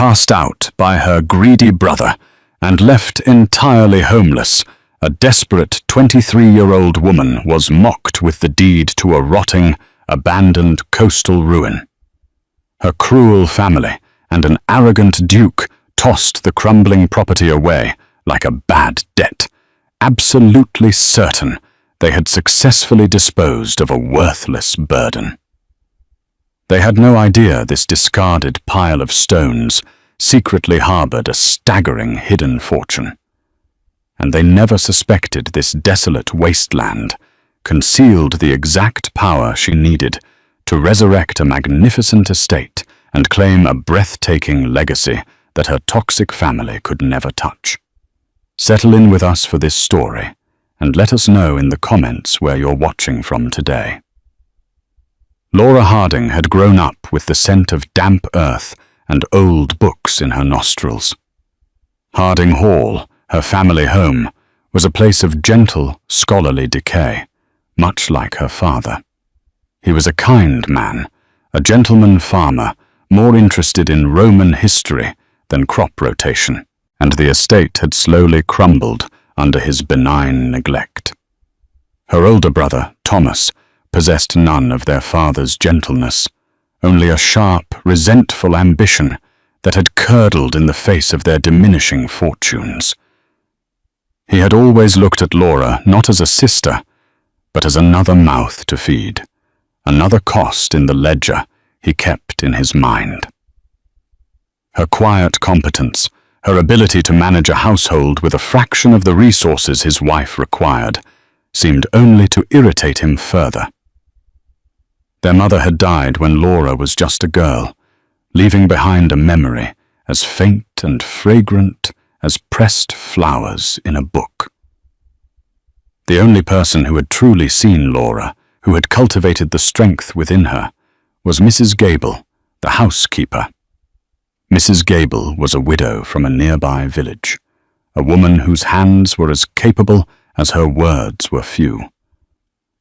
cast out by her greedy brother and left entirely homeless, a desperate 23-year-old woman was mocked with the deed to a rotting, abandoned coastal ruin. Her cruel family and an arrogant duke tossed the crumbling property away like a bad debt, absolutely certain they had successfully disposed of a worthless burden. They had no idea this discarded pile of stones secretly harbored a staggering hidden fortune. And they never suspected this desolate wasteland concealed the exact power she needed to resurrect a magnificent estate and claim a breathtaking legacy that her toxic family could never touch. Settle in with us for this story, and let us know in the comments where you're watching from today. Laura Harding had grown up with the scent of damp earth and old books in her nostrils. Harding Hall, her family home, was a place of gentle, scholarly decay, much like her father. He was a kind man, a gentleman farmer, more interested in Roman history than crop rotation, and the estate had slowly crumbled under his benign neglect. Her older brother, Thomas, possessed none of their father's gentleness, only a sharp, resentful ambition that had curdled in the face of their diminishing fortunes. He had always looked at Laura not as a sister, but as another mouth to feed, another cost in the ledger he kept in his mind. Her quiet competence, her ability to manage a household with a fraction of the resources his wife required, seemed only to irritate him further. Their mother had died when Laura was just a girl, leaving behind a memory as faint and fragrant as pressed flowers in a book. The only person who had truly seen Laura, who had cultivated the strength within her, was Mrs. Gable, the housekeeper. Mrs. Gable was a widow from a nearby village, a woman whose hands were as capable as her words were few.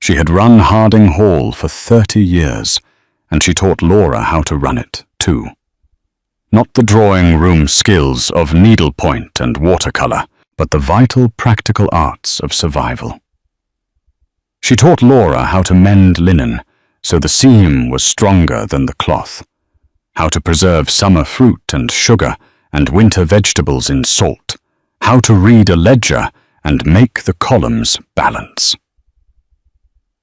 She had run Harding Hall for 30 years, and she taught Laura how to run it, too. Not the drawing room skills of needlepoint and watercolor, but the vital practical arts of survival. She taught Laura how to mend linen so the seam was stronger than the cloth, how to preserve summer fruit and sugar and winter vegetables in salt, how to read a ledger and make the columns balance.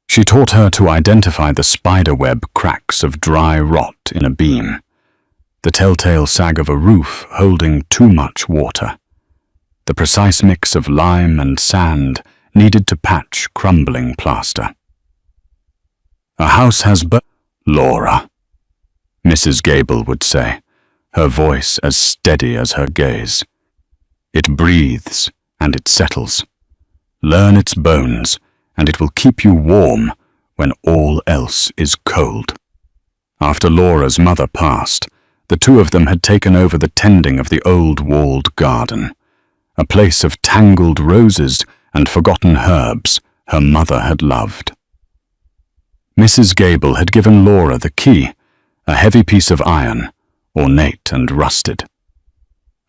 She taught her to identify the spiderweb cracks of dry rot in a beam, the telltale sag of a roof holding too much water, the precise mix of lime and sand needed to patch crumbling plaster. "A house has Laura," Mrs. Gable would say, her voice as steady as her gaze. "It breathes and it settles. Learn its bones, and it will keep you warm when all else is cold." After Laura's mother passed, the two of them had taken over the tending of the old walled garden, a place of tangled roses and forgotten herbs her mother had loved. Mrs. Gable had given Laura the key, a heavy piece of iron, ornate and rusted.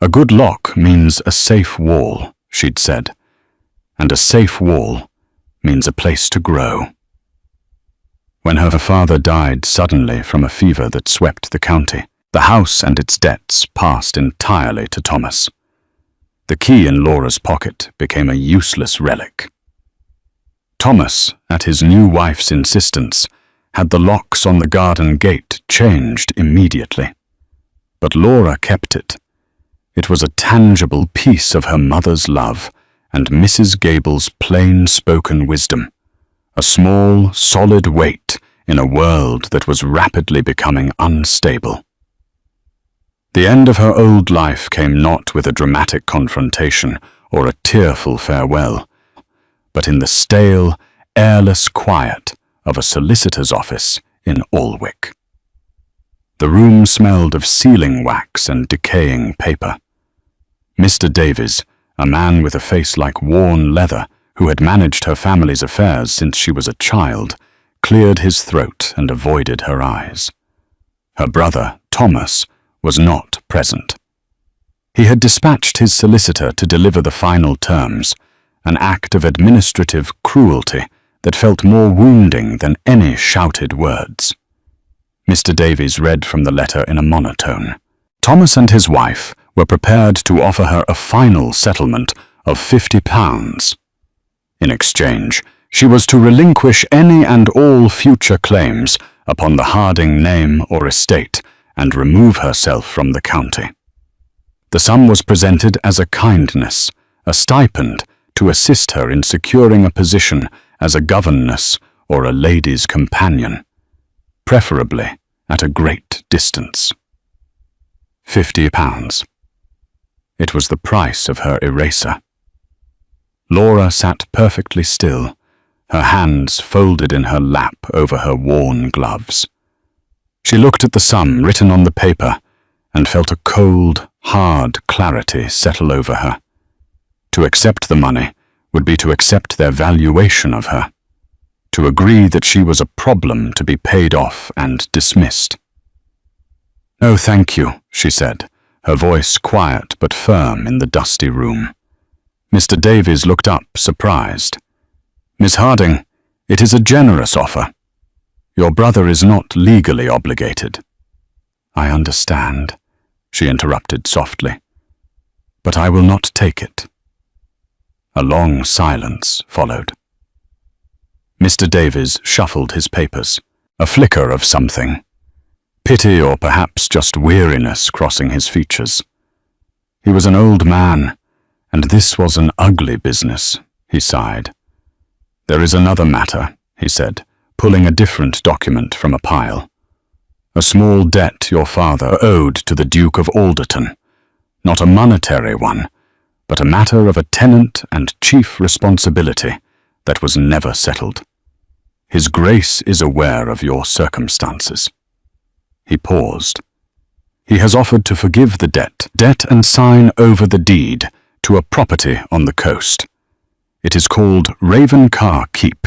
"A good lock means a safe wall," she'd said, "and a safe wall means a place to grow." When her father died suddenly from a fever that swept the county, the house and its debts passed entirely to Thomas. The key in Laura's pocket became a useless relic. Thomas, at his new wife's insistence, had the locks on the garden gate changed immediately. But Laura kept it. It was a tangible piece of her mother's love and Mrs. Gable's plain-spoken wisdom, a small, solid weight in a world that was rapidly becoming unstable. The end of her old life came not with a dramatic confrontation or a tearful farewell, but in the stale, airless quiet of a solicitor's office in Alwick. The room smelled of sealing wax and decaying paper. Mr. Davies, a man with a face like worn leather, who had managed her family's affairs since she was a child, cleared his throat and avoided her eyes. Her brother, Thomas, was not present. He had dispatched his solicitor to deliver the final terms, an act of administrative cruelty that felt more wounding than any shouted words. Mr. Davies read from the letter in a monotone. Thomas and his wife were prepared to offer her a final settlement of £50. In exchange, she was to relinquish any and all future claims upon the Harding name or estate and remove herself from the county. The sum was presented as a kindness, a stipend to assist her in securing a position as a governess or a lady's companion, preferably at a great distance. £50. It was the price of her eraser. Laura sat perfectly still, her hands folded in her lap over her worn gloves. She looked at the sum written on the paper and felt a cold, hard clarity settle over her. To accept the money would be to accept their valuation of her, to agree that she was a problem to be paid off and dismissed. "No, thank you," she said, her voice quiet but firm in the dusty room. Mr. Davies looked up, surprised. "Miss Harding, it is a generous offer. Your brother is not legally obligated." "I understand," she interrupted softly, "but I will not take it." A long silence followed. Mr. Davies shuffled his papers, a flicker of something, pity or perhaps just weariness crossing his features. He was an old man, and this was an ugly business, he sighed. "There is another matter," he said, pulling a different document from a pile. "A small debt your father owed to the Duke of Alderton, not a monetary one, but a matter of a tenant and chief responsibility that was never settled. His Grace is aware of your circumstances." He paused. "He has offered to forgive the debt and sign over the deed to a property on the coast. It is called Ravencar Keep."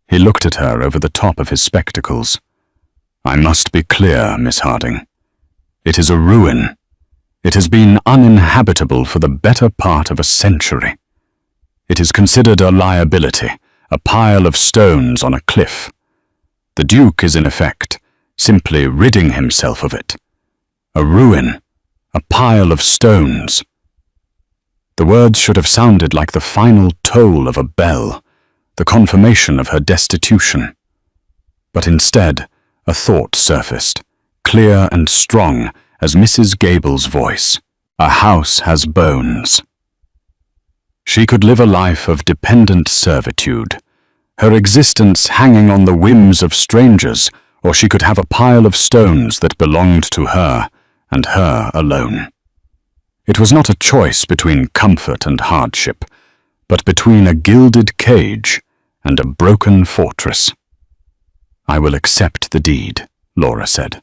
He looked at her over the top of his spectacles. "I must be clear, Miss Harding. It is a ruin. It has been uninhabitable for the better part of a century. It is considered a liability, a pile of stones on a cliff. The Duke is in effect simply ridding himself of it. A ruin, a pile of stones." The words should have sounded like the final toll of a bell, the confirmation of her destitution. But instead, a thought surfaced, clear and strong as Mrs. Gable's voice. "A house has bones." She could live a life of dependent servitude, her existence hanging on the whims of strangers, or she could have a pile of stones that belonged to her and her alone. It was not a choice between comfort and hardship, but between a gilded cage and a broken fortress. "I will accept the deed," Laura said.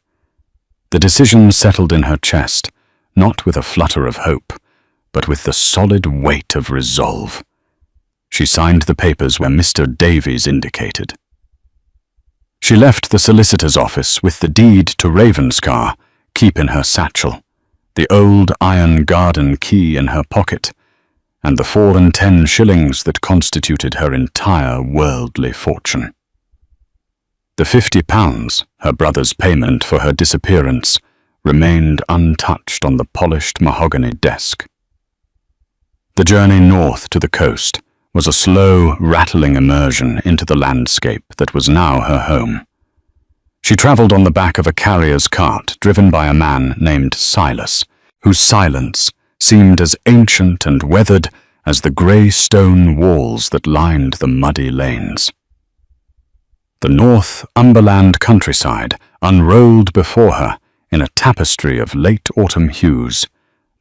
The decision settled in her chest, not with a flutter of hope, but with the solid weight of resolve. She signed the papers where Mr. Davies indicated. She left the solicitor's office with the deed to Ravenscar Keep in her satchel, the old iron garden key in her pocket, and the 4 and 10 shillings that constituted her entire worldly fortune. The £50, her brother's payment for her disappearance, remained untouched on the polished mahogany desk. The journey north to the coast was a slow, rattling immersion into the landscape that was now her home. She travelled on the back of a carrier's cart driven by a man named Silas, whose silence seemed as ancient and weathered as the grey stone walls that lined the muddy lanes. The Northumberland countryside unrolled before her in a tapestry of late autumn hues,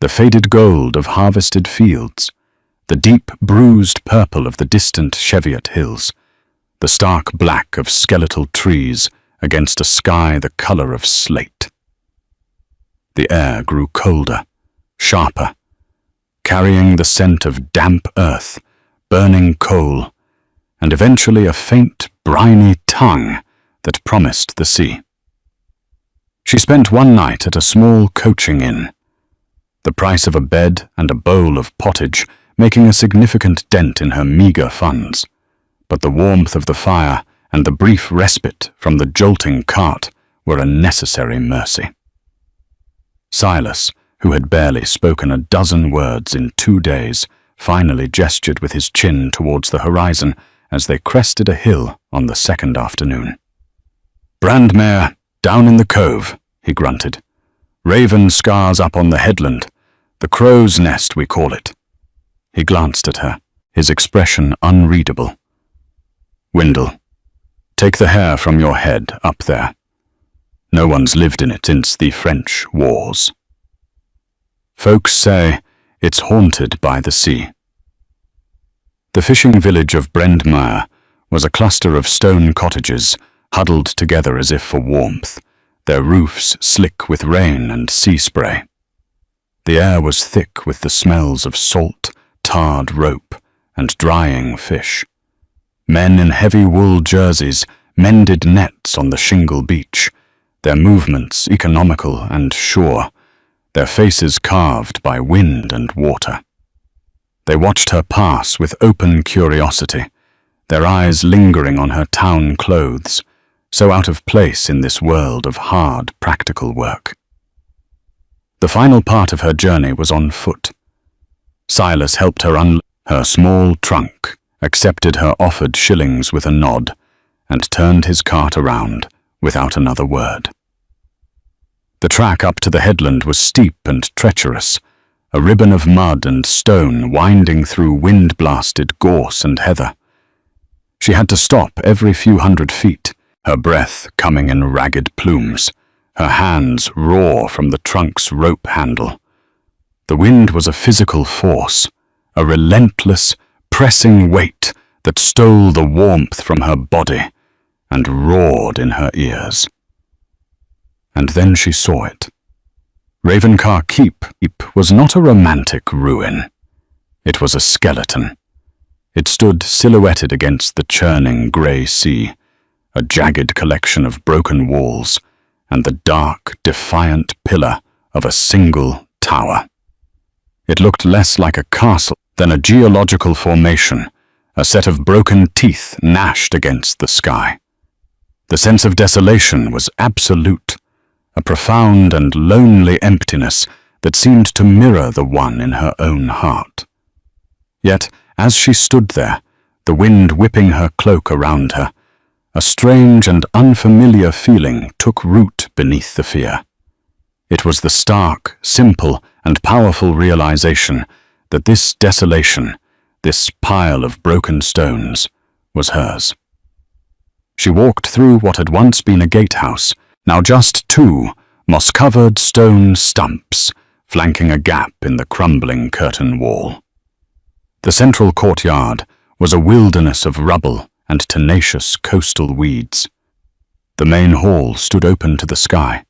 the faded gold of harvested fields, the deep bruised purple of the distant Cheviot hills, the stark black of skeletal trees against a sky the colour of slate. The air grew colder, sharper, carrying the scent of damp earth, burning coal, and eventually a faint, briny tongue that promised the sea. She spent one night at a small coaching inn. the price of a bed and a bowl of pottage making a significant dent in her meager funds. But the warmth of the fire and the brief respite from the jolting cart were a necessary mercy. Silas, who had barely spoken a dozen words in 2 days, finally gestured with his chin towards the horizon as they crested a hill on the second afternoon. "Brandmere, down in the cove," he grunted. "Raven scars up on the headland. The crow's nest, we call it." He glanced at her, his expression unreadable. "Windle, take the hair from your head up there. No one's lived in it since the French wars. Folks say it's haunted by the sea." The fishing village of Brandmere was a cluster of stone cottages huddled together as if for warmth, their roofs slick with rain and sea spray. The air was thick with the smells of salt, tarred rope, and drying fish. Men in heavy wool jerseys mended nets on the shingle beach, their movements economical and sure, their faces carved by wind and water. They watched her pass with open curiosity, their eyes lingering on her town clothes, so out of place in this world of hard, practical work. The final part of her journey was on foot. Silas helped her unload her small trunk, accepted her offered shillings with a nod, and turned his cart around without another word. The track up to the headland was steep and treacherous, a ribbon of mud and stone winding through wind-blasted gorse and heather. She had to stop every few hundred feet, her breath coming in ragged plumes, her hands raw from the trunk's rope handle. The wind was a physical force, a relentless, pressing weight that stole the warmth from her body and roared in her ears. And then she saw it. Ravencar Keep was not a romantic ruin. It was a skeleton. It stood silhouetted against the churning grey sea, a jagged collection of broken walls and the dark, defiant pillar of a single tower. It looked less like a castle than a geological formation, a set of broken teeth gnashed against the sky. The sense of desolation was absolute, a profound and lonely emptiness that seemed to mirror the one in her own heart. Yet, as she stood there, the wind whipping her cloak around her, a strange and unfamiliar feeling took root beneath the fear. It was the stark, simple, and powerful realization that this desolation, this pile of broken stones, was hers. She walked through what had once been a gatehouse, now just 2 moss-covered stone stumps flanking a gap in the crumbling curtain wall. The central courtyard was a wilderness of rubble and tenacious coastal weeds. The main hall stood open to the sky,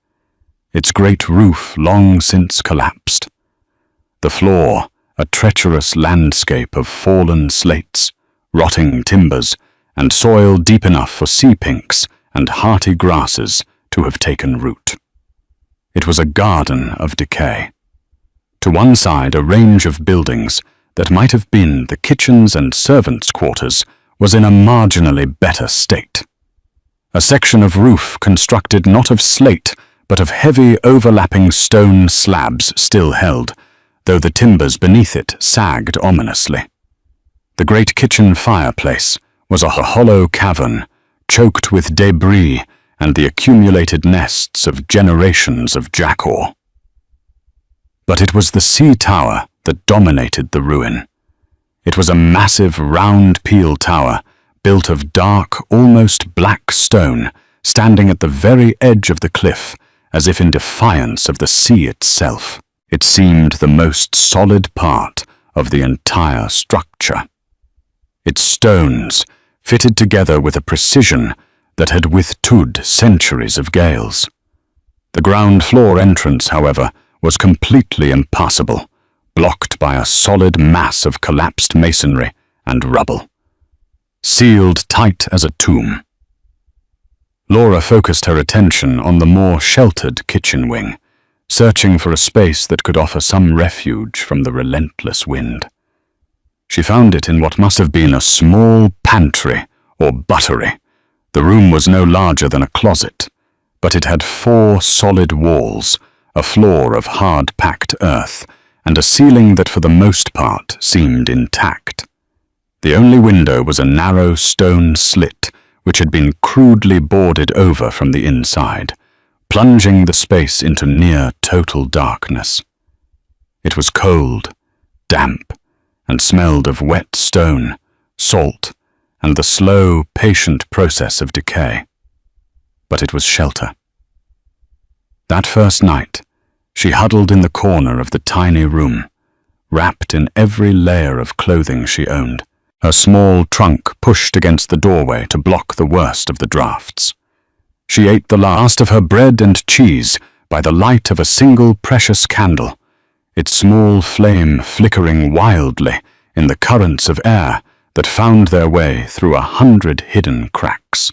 its great roof long since collapsed. The floor, a treacherous landscape of fallen slates, rotting timbers, and soil deep enough for sea pinks and hearty grasses to have taken root. It was a garden of decay. To one side, a range of buildings that might have been the kitchens and servants' quarters was in a marginally better state. A section of roof constructed not of slate, but of heavy overlapping stone slabs still held, though the timbers beneath it sagged ominously. The great kitchen fireplace was a hollow cavern, choked with debris and the accumulated nests of generations of jackhaw. But it was the sea tower that dominated the ruin. It was a massive round peel tower, built of dark, almost black stone, standing at the very edge of the cliff, as if in defiance of the sea itself. It seemed the most solid part of the entire structure. Its stones fitted together with a precision that had withstood centuries of gales. The ground floor entrance, however, was completely impassable, blocked by a solid mass of collapsed masonry and rubble, sealed tight as a tomb. Laura focused her attention on the more sheltered kitchen wing, searching for a space that could offer some refuge from the relentless wind. She found it in what must have been a small pantry or buttery. The room was no larger than a closet, but it had 4 solid walls, a floor of hard-packed earth, and a ceiling that for the most part seemed intact. The only window was a narrow stone slit which had been crudely boarded over from the inside, plunging the space into near total darkness. It was cold, damp, and smelled of wet stone, salt, and the slow, patient process of decay. But it was shelter. That first night, she huddled in the corner of the tiny room, wrapped in every layer of clothing she owned, her small trunk pushed against the doorway to block the worst of the drafts. She ate the last of her bread and cheese by the light of a single precious candle, its small flame flickering wildly in the currents of air that found their way through 100 hidden cracks.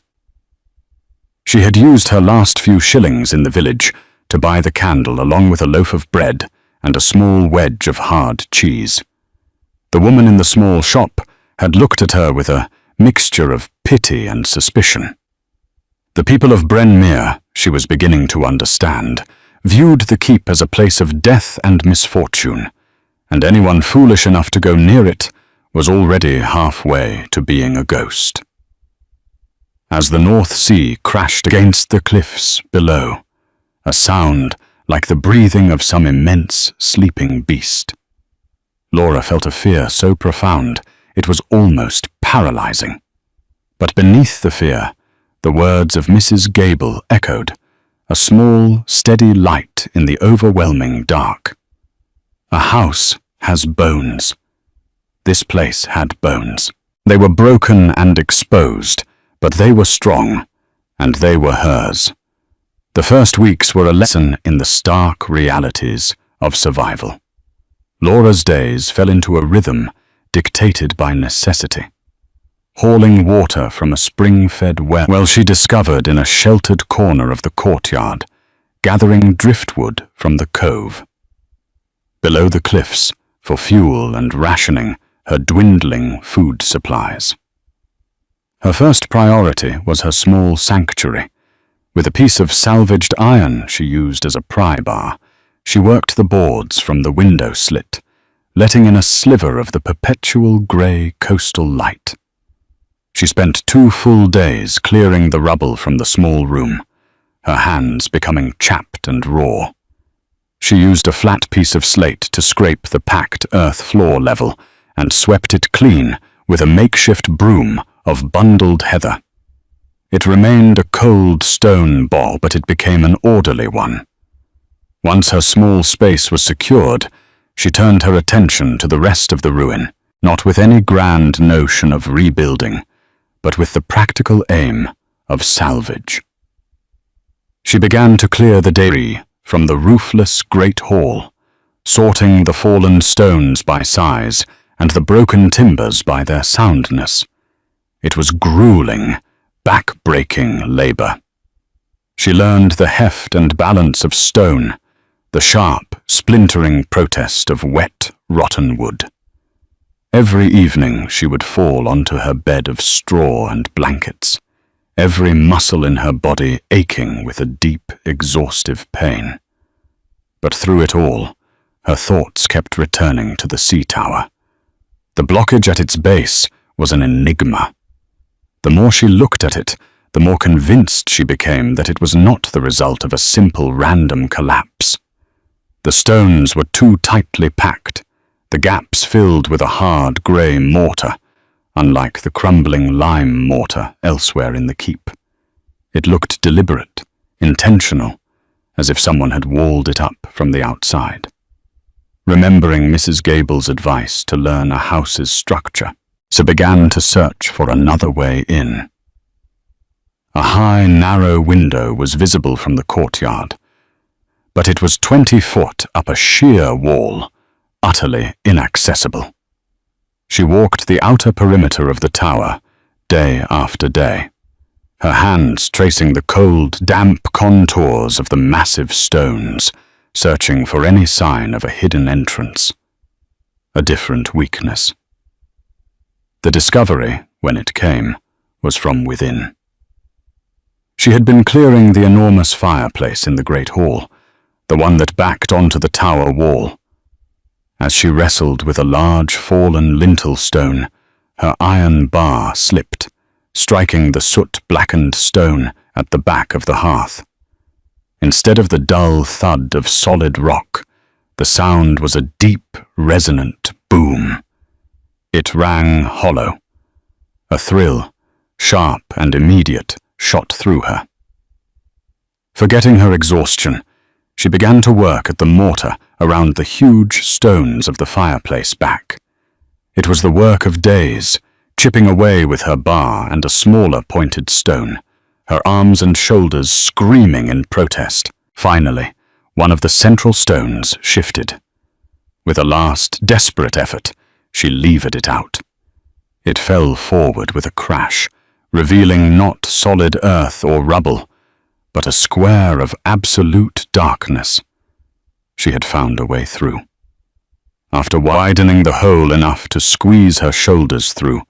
She had used her last few shillings in the village to buy the candle along with a loaf of bread and a small wedge of hard cheese. The woman in the small shop had looked at her with a mixture of pity and suspicion. The people of Brenmere, she was beginning to understand, viewed the keep as a place of death and misfortune, and anyone foolish enough to go near it was already halfway to being a ghost. As the North Sea crashed against the cliffs below, a sound like the breathing of some immense sleeping beast, Laura felt a fear so profound it was almost paralyzing. But beneath the fear, the words of Mrs. Gable echoed, a small, steady light in the overwhelming dark. A house has bones. This place had bones. They were broken and exposed, but they were strong, and they were hers. The first weeks were a lesson in the stark realities of survival. Laura's days fell into a rhythm dictated by necessity. Hauling water from a spring-fed well she discovered in a sheltered corner of the courtyard, gathering driftwood from the cove. Below the cliffs, for fuel and rationing her dwindling food supplies. Her first priority was her small sanctuary. With a piece of salvaged iron she used as a pry bar, she worked the boards from the window slit, letting in a sliver of the perpetual grey coastal light. She spent 2 full days clearing the rubble from the small room, her hands becoming chapped and raw. She used a flat piece of slate to scrape the packed earth floor level and swept it clean with a makeshift broom of bundled heather. It remained a cold stone ball, but it became an orderly one. Once her small space was secured, she turned her attention to the rest of the ruin, not with any grand notion of rebuilding, but with the practical aim of salvage. She began to clear the debris from the roofless great hall, sorting the fallen stones by size and the broken timbers by their soundness. It was grueling, back-breaking labor. She learned the heft and balance of stone, the sharp, splintering protest of wet, rotten wood. Every evening she would fall onto her bed of straw and blankets, every muscle in her body aching with a deep, exhaustive pain. But through it all, her thoughts kept returning to the sea tower. The blockage at its base was an enigma. The more she looked at it, the more convinced she became that it was not the result of a simple random collapse. The stones were too tightly packed, the gaps filled with a hard grey mortar, unlike the crumbling lime mortar elsewhere in the keep. It looked deliberate, intentional, as if someone had walled it up from the outside. Remembering Mrs. Gable's advice to learn a house's structure, she began to search for another way in. A high, narrow window was visible from the courtyard, but it was 20 foot up a sheer wall, utterly inaccessible. She walked the outer perimeter of the tower, day after day, her hands tracing the cold, damp contours of the massive stones, searching for any sign of a hidden entrance. A different weakness. The discovery, when it came, was from within. She had been clearing the enormous fireplace in the great hall, the one that backed onto the tower wall. As she wrestled with a large fallen lintel stone, her iron bar slipped, striking the soot-blackened stone at the back of the hearth. Instead of the dull thud of solid rock, the sound was a deep, resonant boom. It rang hollow. A thrill, sharp and immediate, shot through her. Forgetting her exhaustion, she began to work at the mortar around the huge stones of the fireplace back. It was the work of days, chipping away with her bar and a smaller pointed stone, her arms and shoulders screaming in protest. Finally, one of the central stones shifted. With a last, desperate effort, she levered it out. It fell forward with a crash, revealing not solid earth or rubble, but a square of absolute darkness. She had found a way through. After widening the hole enough to squeeze her shoulders through,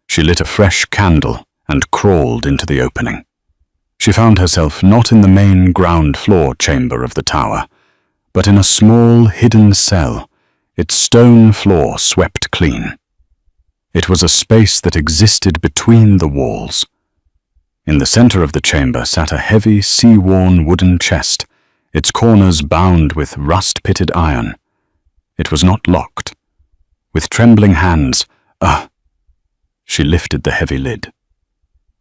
she lit a fresh candle and crawled into the opening. She found herself not in the main ground floor chamber of the tower, but in a small hidden cell, its stone floor swept clean. It was a space that existed between the walls. In the center of the chamber sat a heavy, sea-worn wooden chest, its corners bound with rust-pitted iron. It was not locked. With trembling hands, she lifted the heavy lid.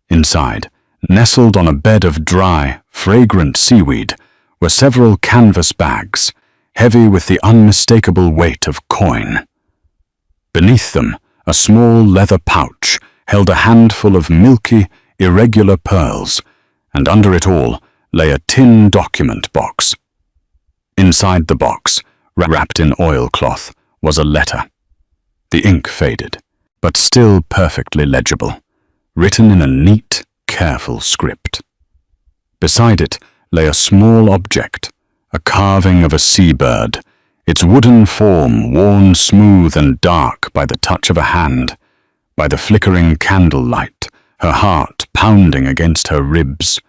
Inside, nestled on a bed of dry, fragrant seaweed, were several canvas bags, heavy with the unmistakable weight of coin. Beneath them, a small leather pouch held a handful of milky, irregular pearls, and under it all lay a tin document box. Inside the box, wrapped in oilcloth, was a letter. The ink faded, but still perfectly legible, written in a neat, careful script. Beside it lay a small object, a carving of a seabird, its wooden form worn smooth and dark by the touch of a hand, by the flickering candlelight, her heart pounding against her ribs.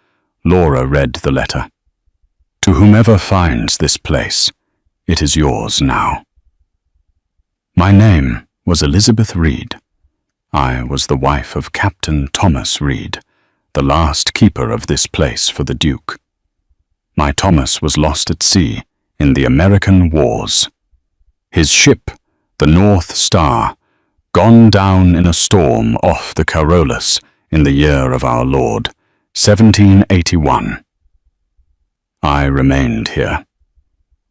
Laura read the letter. To whomever finds this place, it is yours now. My name was Elizabeth Reed. I was the wife of Captain Thomas Reed, the last keeper of this place for the Duke. My Thomas was lost at sea in the American Wars. His ship, the North Star, gone down in a storm off the Carolus in the year of our Lord, 1781. I remained here.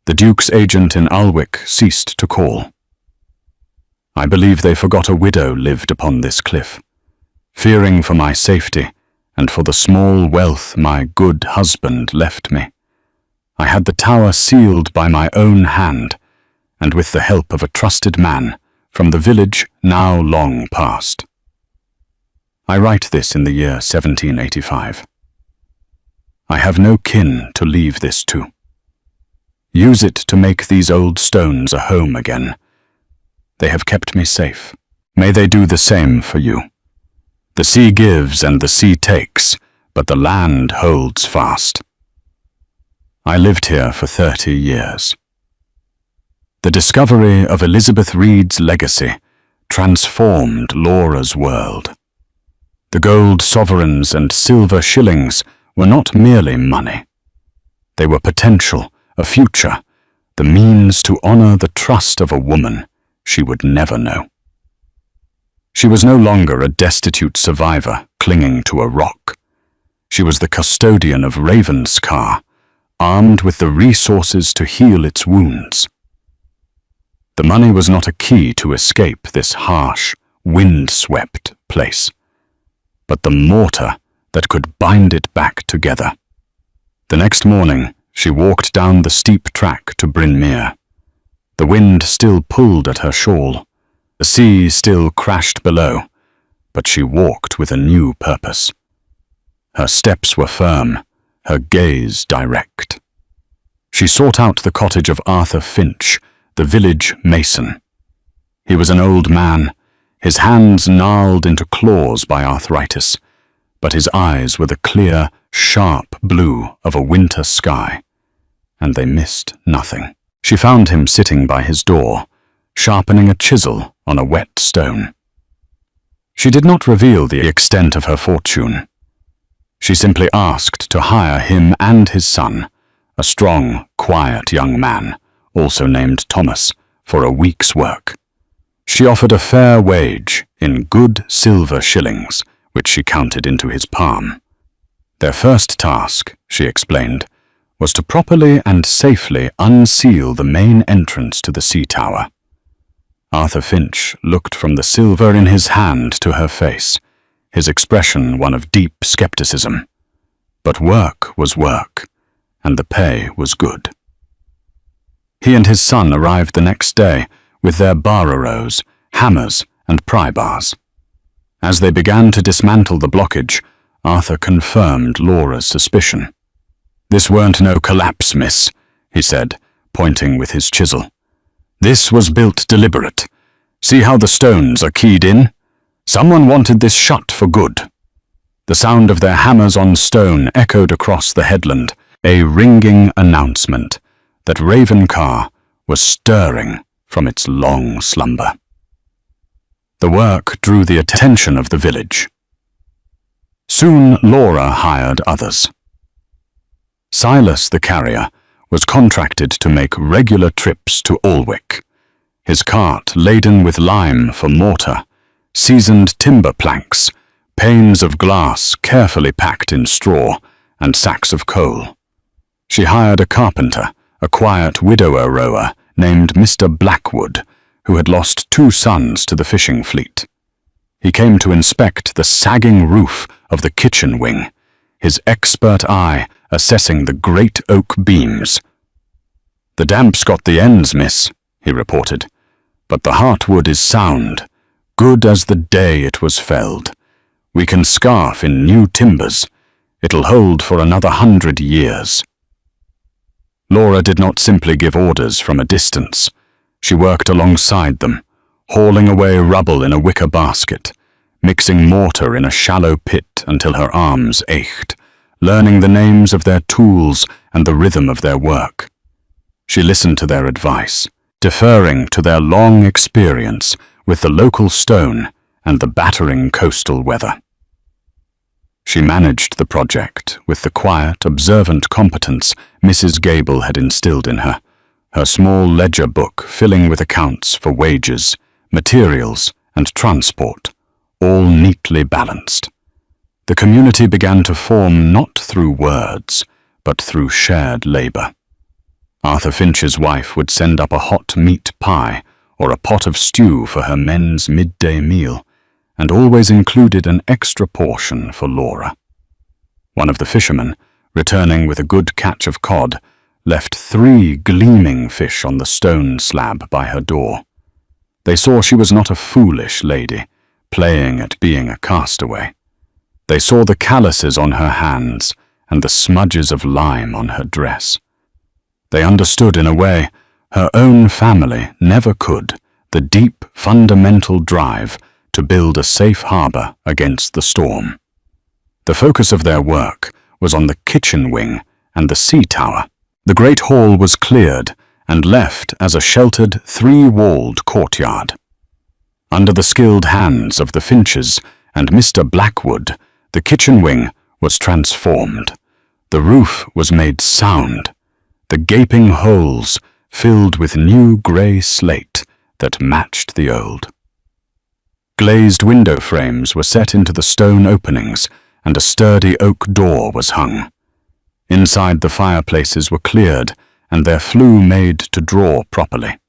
The Duke's agent in Alwick ceased to call. I believe they forgot a widow lived upon this cliff. Fearing for my safety and for the small wealth my good husband left me, I had the tower sealed by my own hand, and with the help of a trusted man from the village now long past. I write this in the year 1785. I have no kin to leave this to. Use it to make these old stones a home again. They have kept me safe. May they do the same for you. The sea gives and the sea takes, but the land holds fast. I lived here for 30 years. The discovery of Elizabeth Reed's legacy transformed Laura's world. The gold sovereigns and silver shillings were not merely money. They were potential, a future, the means to honor the trust of a woman she would never know. She was no longer a destitute survivor clinging to a rock. She was the custodian of Ravenscar, armed with the resources to heal its wounds. The money was not a key to escape this harsh, wind-swept place, but the mortar that could bind it back together. The next morning, she walked down the steep track to Bryn Mawr. The wind still pulled at her shawl. The sea still crashed below, but she walked with a new purpose. Her steps were firm, her gaze direct. She sought out the cottage of Arthur Finch, the village mason. He was an old man, his hands gnarled into claws by arthritis, but his eyes were the clear, sharp blue of a winter sky, and they missed nothing. She found him sitting by his door, sharpening a chisel on a wet stone. She did not reveal the extent of her fortune. She simply asked to hire him and his son, a strong, quiet young man, also named Thomas, for a week's work. She offered a fair wage in good silver shillings, which she counted into his palm. Their first task, she explained, was to properly and safely unseal the main entrance to the sea tower. Arthur Finch looked from the silver in his hand to her face, his expression one of deep skepticism. But work was work, and the pay was good. He and his son arrived the next day with their bar-arrows, hammers, and pry bars. As they began to dismantle the blockage, Arthur confirmed Laura's suspicion. "This weren't no collapse, miss," he said, pointing with his chisel. "This was built deliberate. See how the stones are keyed in? Someone wanted this shut for good." The sound of their hammers on stone echoed across the headland, a ringing announcement that Raven Carr was stirring from its long slumber. The work drew the attention of the village. Soon Laura hired others. Silas the carrier was contracted to make regular trips to Alwick, his cart laden with lime for mortar, seasoned timber planks, panes of glass carefully packed in straw, and sacks of coal. She hired a carpenter, a quiet widower rower named Mr. Blackwood, who had lost 2 sons to the fishing fleet. He came to inspect the sagging roof of the kitchen wing, his expert eye assessing the great oak beams. "The damp's got the ends, miss," he reported, "but the heartwood is sound, good as the day it was felled. We can scarf in new timbers. It'll hold for another 100 years." Laura did not simply give orders from a distance. She worked alongside them, hauling away rubble in a wicker basket, mixing mortar in a shallow pit until her arms ached, learning the names of their tools and the rhythm of their work. She listened to their advice, deferring to their long experience with the local stone and the battering coastal weather. She managed the project with the quiet, observant competence Mrs. Gable had instilled in her, her small ledger book filling with accounts for wages, materials, and transport, all neatly balanced. The community began to form not through words, but through shared labor. Arthur Finch's wife would send up a hot meat pie or a pot of stew for her men's midday meal, and always included an extra portion for Laura. One of the fishermen, returning with a good catch of cod, left 3 gleaming fish on the stone slab by her door. They saw she was not a foolish lady, playing at being a castaway. They saw the calluses on her hands and the smudges of lime on her dress. They understood, in a way, her own family never could, the deep, fundamental drive to build a safe harbor against the storm. The focus of their work was on the kitchen wing and the sea tower. The great hall was cleared and left as a sheltered, 3-walled courtyard. Under the skilled hands of the Finches and Mr. Blackwood, the kitchen wing was transformed. The roof was made sound, the gaping holes filled with new grey slate that matched the old. Glazed window frames were set into the stone openings, and a sturdy oak door was hung. Inside, the fireplaces were cleared, and their flue made to draw properly.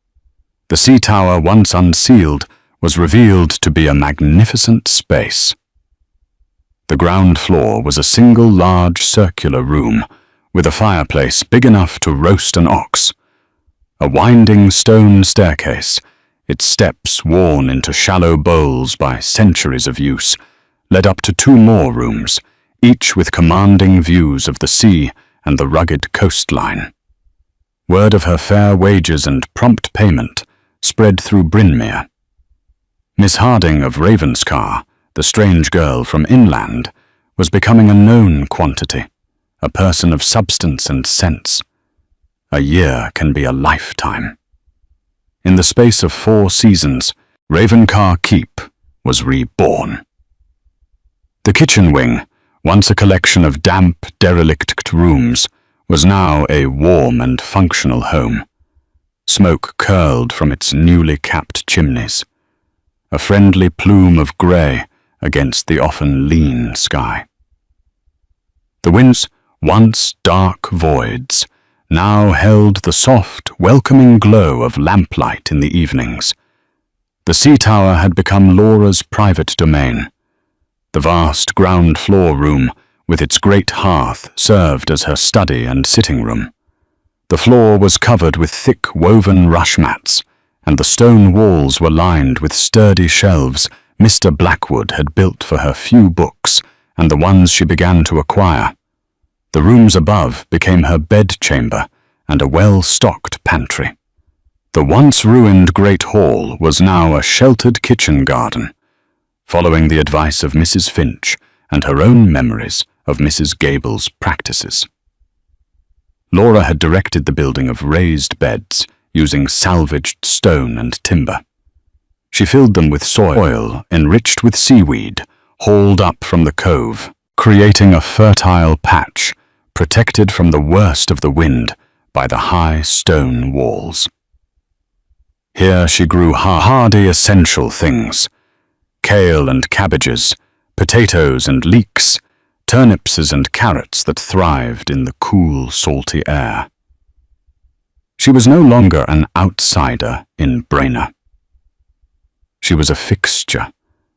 The sea tower, once unsealed, was revealed to be a magnificent space. The ground floor was a single large circular room, with a fireplace big enough to roast an ox. A winding stone staircase, its steps worn into shallow bowls by centuries of use, led up to 2 more rooms, each with commanding views of the sea and the rugged coastline. Word of her fair wages and prompt payment spread through Brynmere. Miss Harding of Ravenscar, the strange girl from inland, was becoming a known quantity, a person of substance and sense. A year can be a lifetime. In the space of 4 seasons, Ravencar Keep was reborn. The kitchen wing, once a collection of damp, derelict rooms, was now a warm and functional home. Smoke curled from its newly capped chimneys, a friendly plume of grey against the often lean sky. The winds, once dark voids, now held the soft, welcoming glow of lamplight in the evenings. The sea tower had become Laura's private domain. The vast ground floor room with its great hearth served as her study and sitting room. The floor was covered with thick woven rush mats, and the stone walls were lined with sturdy shelves Mr. Blackwood had built for her few books and the ones she began to acquire. The rooms above became her bedchamber and a well-stocked pantry. The once ruined great hall was now a sheltered kitchen garden, following the advice of Mrs. Finch and her own memories of Mrs. Gable's practices. Laura had directed the building of raised beds using salvaged stone and timber. She filled them with soil enriched with seaweed, hauled up from the cove, creating a fertile patch protected from the worst of the wind by the high stone walls. Here she grew hardy essential things: kale and cabbages, potatoes and leeks, turnips and carrots that thrived in the cool, salty air. She was no longer an outsider in Brainer. She was a fixture,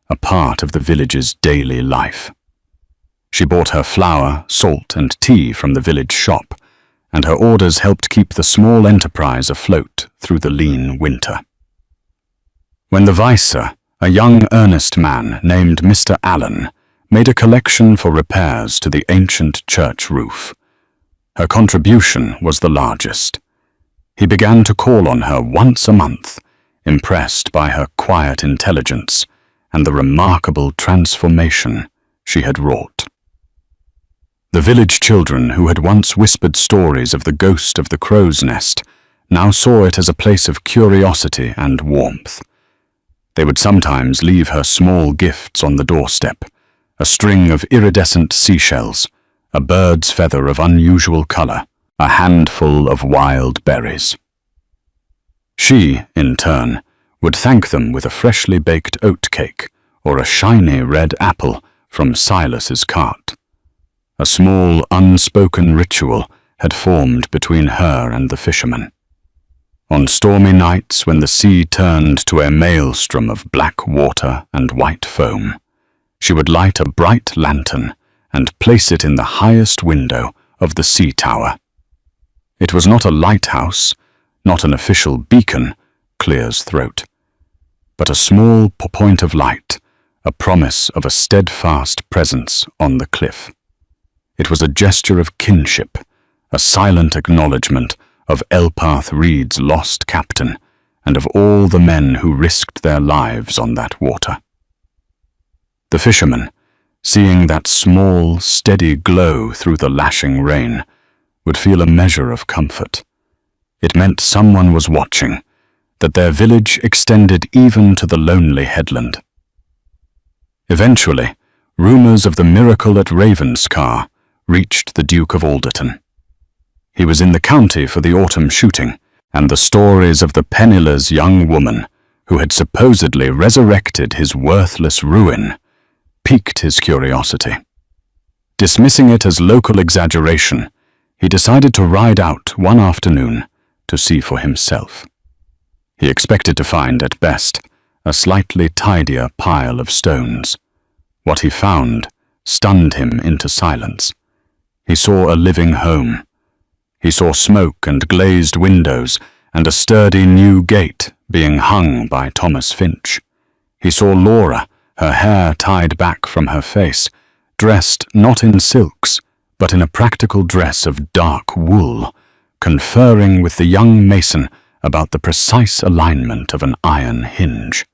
a part of the village's daily life. She bought her flour, salt, and tea from the village shop, and her orders helped keep the small enterprise afloat through the lean winter. When the Vicar, a young earnest man named Mr. Allen, made a collection for repairs to the ancient church roof, her contribution was the largest. He began to call on her once a month, impressed by her quiet intelligence and the remarkable transformation she had wrought. The village children who had once whispered stories of the ghost of the crow's nest now saw it as a place of curiosity and warmth. They would sometimes leave her small gifts on the doorstep: a string of iridescent seashells, a bird's feather of unusual color, a handful of wild berries. She, in turn, would thank them with a freshly baked oat cake or a shiny red apple from Silas's cart. A small, unspoken ritual had formed between her and the fisherman. On stormy nights when the sea turned to a maelstrom of black water and white foam, she would light a bright lantern and place it in the highest window of the sea tower. It was not a lighthouse, not an official beacon, Clear's throat, but a small point of light, a promise of a steadfast presence on the cliff. It was a gesture of kinship, a silent acknowledgement of Elpath Reed's lost captain and of all the men who risked their lives on that water. The fisherman, seeing that small, steady glow through the lashing rain, would feel a measure of comfort. It meant someone was watching, that their village extended even to the lonely headland. Eventually, rumours of the miracle at Ravenscar reached the Duke of Alderton. He was in the county for the autumn shooting, and the stories of the penniless young woman who had supposedly resurrected his worthless ruin piqued his curiosity. Dismissing it as local exaggeration, he decided to ride out one afternoon to see for himself. He expected to find, at best, a slightly tidier pile of stones. What he found stunned him into silence. He saw a living home. He saw smoke and glazed windows and a sturdy new gate being hung by Thomas Finch. He saw Laura, her hair tied back from her face, dressed not in silks, but in a practical dress of dark wool, conferring with the young mason about the precise alignment of an iron hinge.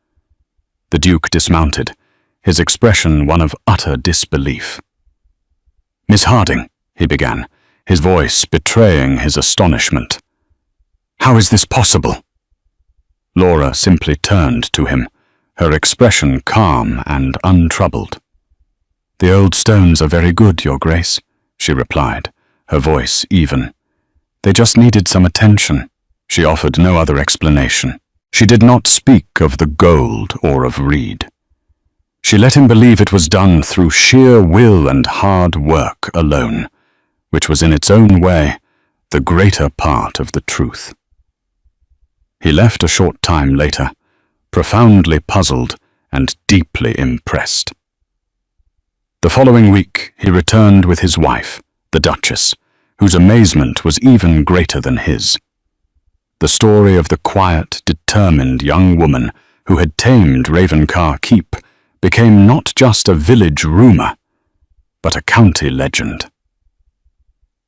The Duke dismounted, his expression one of utter disbelief. "Miss Harding," he began, his voice betraying his astonishment. "How is this possible?" Laura simply turned to him, her expression calm and untroubled. "The old stones are very good, Your Grace," she replied, her voice even. "They just needed some attention." She offered no other explanation. She did not speak of the gold or of Reed. She let him believe it was done through sheer will and hard work alone, which was in its own way the greater part of the truth. He left a short time later, profoundly puzzled and deeply impressed. The following week he returned with his wife, the Duchess, whose amazement was even greater than his. The story of the quiet, determined young woman who had tamed Ravencar Keep became not just a village rumor, but a county legend.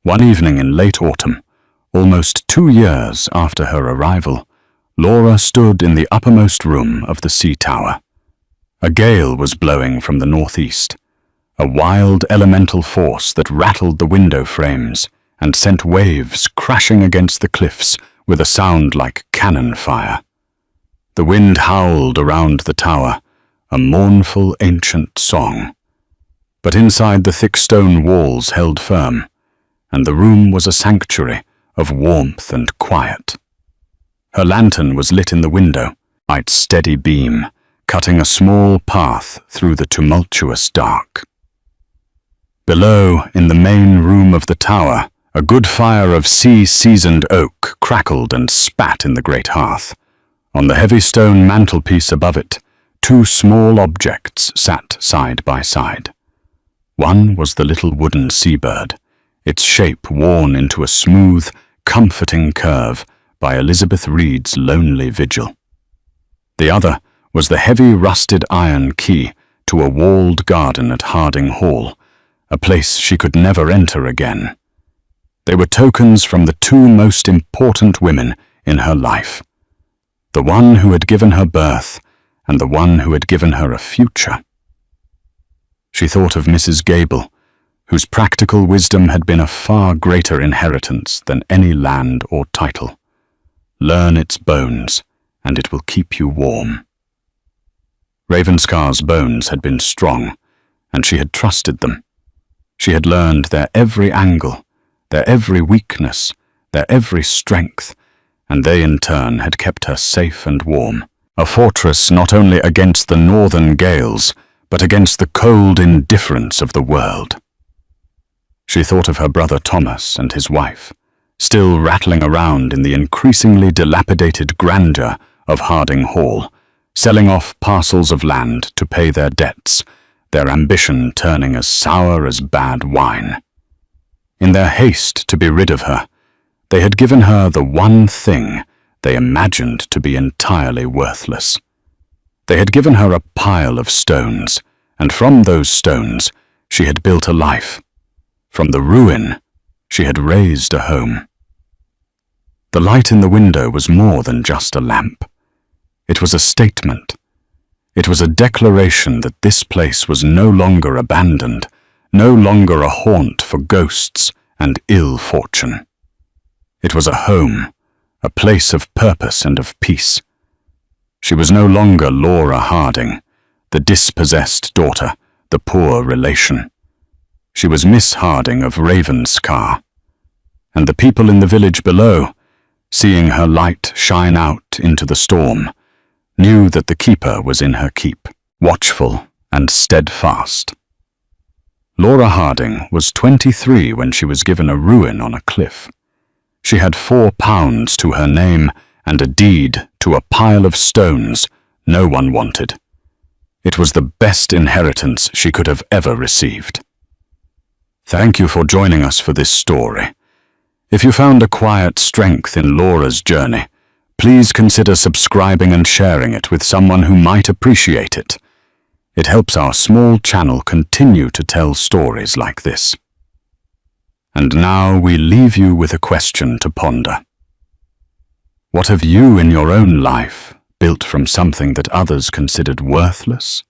One evening in late autumn, almost 2 years after her arrival, Laura stood in the uppermost room of the sea tower. A gale was blowing from the northeast, a wild elemental force that rattled the window frames and sent waves crashing against the cliffs with a sound like cannon fire. The wind howled around the tower, a mournful ancient song. But inside the thick stone walls held firm, and the room was a sanctuary of warmth and quiet. Her lantern was lit in the window, its steady beam, cutting a small path through the tumultuous dark. Below, in the main room of the tower, a good fire of sea-seasoned oak crackled and spat in the great hearth. On the heavy stone mantelpiece above it, 2 small objects sat side by side. One was the little wooden seabird, its shape worn into a smooth, comforting curve by Elizabeth Reed's lonely vigil. The other was the heavy rusted iron key to a walled garden at Harding Hall, a place she could never enter again. They were tokens from the 2 most important women in her life, the one who had given her birth and the one who had given her a future. She thought of Mrs. Gable, whose practical wisdom had been a far greater inheritance than any land or title. Learn its bones, and it will keep you warm. Ravenscar's bones had been strong, and she had trusted them. She had learned their every angle, their every weakness, their every strength, and they in turn had kept her safe and warm, a fortress not only against the northern gales, but against the cold indifference of the world. She thought of her brother Thomas and his wife, still rattling around in the increasingly dilapidated grandeur of Harding Hall, selling off parcels of land to pay their debts, their ambition turning as sour as bad wine. In their haste to be rid of her, they had given her the one thing they imagined to be entirely worthless. They had given her a pile of stones, and from those stones she had built a life. From the ruin, she had raised a home. The light in the window was more than just a lamp. It was a statement. It was a declaration that this place was no longer abandoned, no longer a haunt for ghosts and ill fortune. It was a home, a place of purpose and of peace. She was no longer Laura Harding, the dispossessed daughter, the poor relation. She was Miss Harding of Ravenscar, and the people in the village below, seeing her light shine out into the storm, knew that the keeper was in her keep, watchful and steadfast. Laura Harding was 23 when she was given a ruin on a cliff. She had £4 to her name and a deed to a pile of stones no one wanted. It was the best inheritance she could have ever received. Thank you for joining us for this story. If you found a quiet strength in Laura's journey, please consider subscribing and sharing it with someone who might appreciate it. It helps our small channel continue to tell stories like this. And now we leave you with a question to ponder. What have you in your own life built from something that others considered worthless